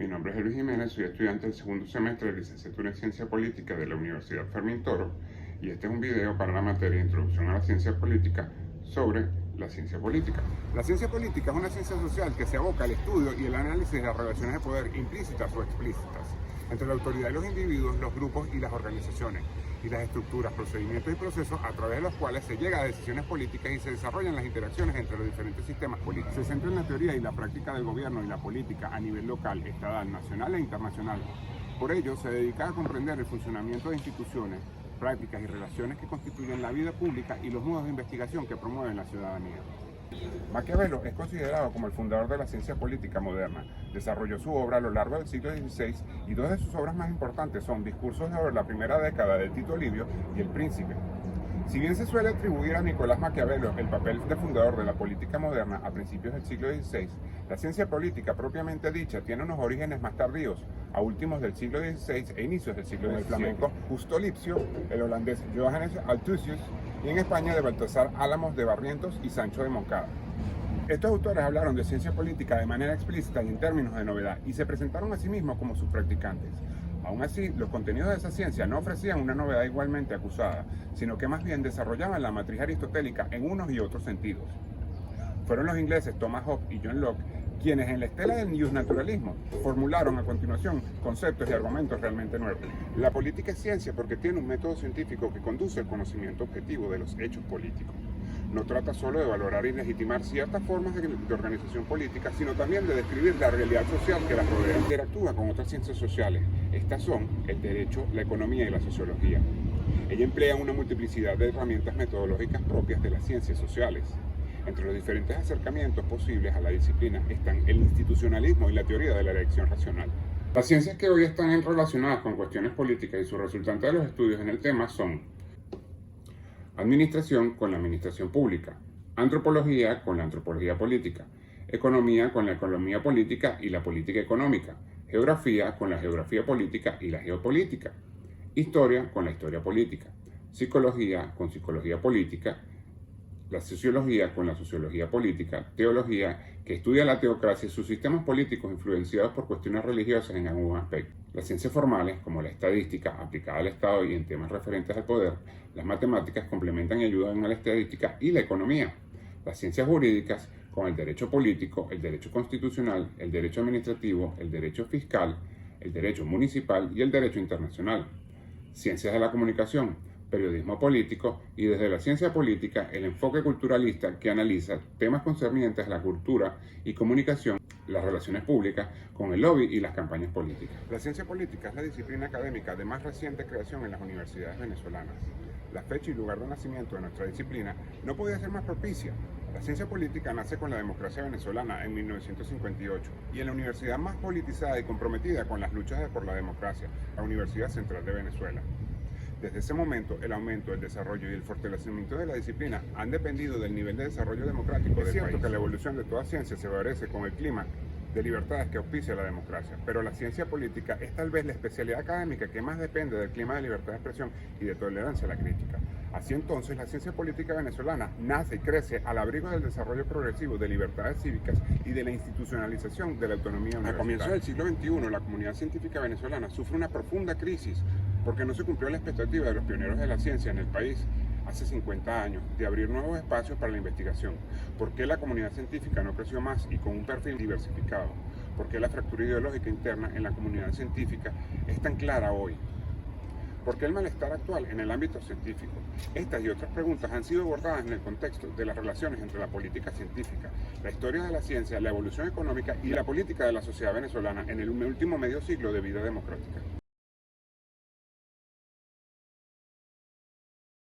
Mi nombre es Luis Jiménez, soy estudiante del segundo semestre de licenciatura en Ciencia Política de la Universidad Fermín Toro y este es un video para la materia de Introducción a la Ciencia Política sobre la ciencia política. La ciencia política es una ciencia social que se aboca al estudio y el análisis de las relaciones de poder implícitas o explícitas entre la autoridad y los individuos, los grupos y las organizaciones, y las estructuras, procedimientos y procesos a través de los cuales se llega a decisiones políticas y se desarrollan las interacciones entre los diferentes sistemas políticos. Se centra en la teoría y la práctica del gobierno y la política a nivel local, estatal, nacional e internacional. Por ello, se dedica a comprender el funcionamiento de instituciones, prácticas y relaciones que constituyen la vida pública y los modos de investigación que promueven la ciudadanía. Maquiavelo es considerado como el fundador de la ciencia política moderna. Desarrolló su obra a lo largo del siglo XVI y dos de sus obras más importantes son Discursos sobre la primera década de Tito Livio y El Príncipe. Si bien se suele atribuir a Nicolás Maquiavelo el papel de fundador de la política moderna a principios del siglo XVI, la ciencia política propiamente dicha tiene unos orígenes más tardíos, a últimos del siglo XVI e inicios del siglo XVII. El flamenco Justo Lipsio, el holandés Johannes Althusius y en España de Baltasar Álamos de Barrientos y Sancho de Moncada. Estos autores hablaron de ciencia política de manera explícita y en términos de novedad y se presentaron a sí mismos como sus practicantes. Aún así, los contenidos de esa ciencia no ofrecían una novedad igualmente acusada, sino que más bien desarrollaban la matriz aristotélica en unos y otros sentidos. Fueron los ingleses Thomas Hobbes y John Locke quienes en la estela del newsnaturalismo formularon a continuación conceptos y argumentos realmente nuevos. La política es ciencia porque tiene un método científico que conduce al conocimiento objetivo de los hechos políticos. No trata solo de valorar y legitimar ciertas formas de organización política, sino también de describir la realidad social que las rodea. Interactúa con otras ciencias sociales. Estas son el derecho, la economía y la sociología. Ella emplea una multiplicidad de herramientas metodológicas propias de las ciencias sociales. Entre los diferentes acercamientos posibles a la disciplina están el institucionalismo y la teoría de la elección racional. Las ciencias que hoy están relacionadas con cuestiones políticas y sus resultantes de los estudios en el tema son administración con la administración pública, antropología con la antropología política, economía con la economía política y la política económica, geografía con la geografía política y la geopolítica, historia con la historia política, psicología con psicología política, la sociología con la sociología política, teología, que estudia la teocracia y sus sistemas políticos influenciados por cuestiones religiosas en algún aspecto. Las ciencias formales, como la estadística aplicada al Estado y en temas referentes al poder, las matemáticas complementan y ayudan a la estadística y la economía. Las ciencias jurídicas, con el derecho político, el derecho constitucional, el derecho administrativo, el derecho fiscal, el derecho municipal y el derecho internacional. Ciencias de la comunicación, periodismo político y desde la ciencia política el enfoque culturalista que analiza temas concernientes a la cultura y comunicación, las relaciones públicas con el lobby y las campañas políticas. La ciencia política es la disciplina académica de más reciente creación en las universidades venezolanas. La fecha y lugar de nacimiento de nuestra disciplina no podía ser más propicia. La ciencia política nace con la democracia venezolana en 1958 y en la universidad más politizada y comprometida con las luchas por la democracia, la Universidad Central de Venezuela. Desde ese momento, el aumento, el desarrollo y el fortalecimiento de la disciplina han dependido del nivel de desarrollo democrático del país. Es cierto que la evolución de toda ciencia se favorece con el clima de libertades que auspicia la democracia, pero la ciencia política es tal vez la especialidad académica que más depende del clima de libertad de expresión y de tolerancia a la crítica. Así entonces, la ciencia política venezolana nace y crece al abrigo del desarrollo progresivo de libertades cívicas y de la institucionalización de la autonomía universitaria. A comienzos del siglo XXI, la comunidad científica venezolana sufre una profunda crisis porque no se cumplió la expectativa de los pioneros de la ciencia en el país hace 50 años de abrir nuevos espacios para la investigación. ¿Por qué la comunidad científica no creció más y con un perfil diversificado? ¿Por qué la fractura ideológica interna en la comunidad científica es tan clara hoy? ¿Por qué el malestar actual en el ámbito científico? Estas y otras preguntas han sido abordadas en el contexto de las relaciones entre la política científica, la historia de la ciencia, la evolución económica y la política de la sociedad venezolana en el último medio siglo de vida democrática.